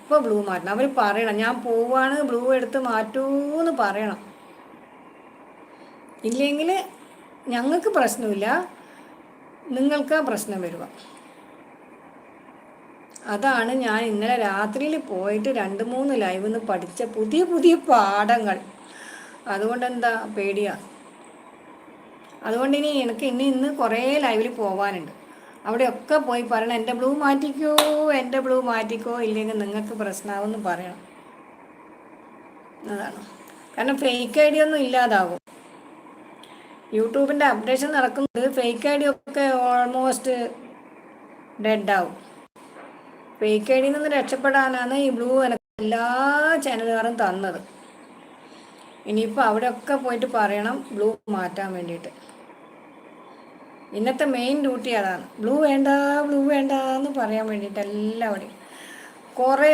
ഇപ്പോൾ ബ്ലൂ മാറ്റണം. അവർ പറയണം ഞാൻ പോവാണ് ബ്ലൂ എടുത്ത് മാറ്റൂന്ന് പറയണം. ഇല്ലെങ്കിൽ ഞങ്ങൾക്ക് പ്രശ്നമില്ല, നിങ്ങൾക്ക് പ്രശ്നം വരിക. അതാണ് ഞാൻ ഇന്നലെ രാത്രിയിൽ പോയിട്ട് 2-3 ലൈവിൽ നിന്ന് പഠിച്ച പുതിയ പുതിയ പാഠങ്ങൾ. അതുകൊണ്ട് എന്താ പേടിയാണ്. അതുകൊണ്ട് എനിക്ക് ഇന്ന് കുറേ ലൈവിൽ പോകാനുണ്ട്. അവിടെയൊക്കെ പോയി പറയണം എൻ്റെ ബ്ലൂ മാറ്റിക്കോ, എൻ്റെ ബ്ലൂ മാറ്റിക്കോ, ഇല്ലെങ്കിൽ നിങ്ങൾക്ക് പ്രശ്നമാവെന്ന് പറയണം. അതാണ്. കാരണം ഫേക്ക് ഐ ഡി ഒന്നും ഇല്ലാതാകും. യൂട്യൂബിൻ്റെ അപ്ഡേഷൻ നടക്കുന്നത് ഫേക്ക് ഐ ഡി ഒക്കെ ഓൾമോസ്റ്റ് ഡെഡാവും. ഫേക്ക് ഐ ഡിയിൽ നിന്ന് രക്ഷപ്പെടാനാണ് ഈ ബ്ലൂ എനിക്ക് എല്ലാ ചാനലുകാരും തന്നത്. ഇനിയിപ്പോൾ അവിടെയൊക്കെ പോയിട്ട് പറയണം ബ്ലൂ മാറ്റാൻ വേണ്ടിയിട്ട്. ഇന്നത്തെ മെയിൻ ഡ്യൂട്ടി അതാണ്. ബ്ലൂ വേണ്ട എന്ന് പറയാൻ വേണ്ടിയിട്ട് എല്ലാവരുടെയും കുറേ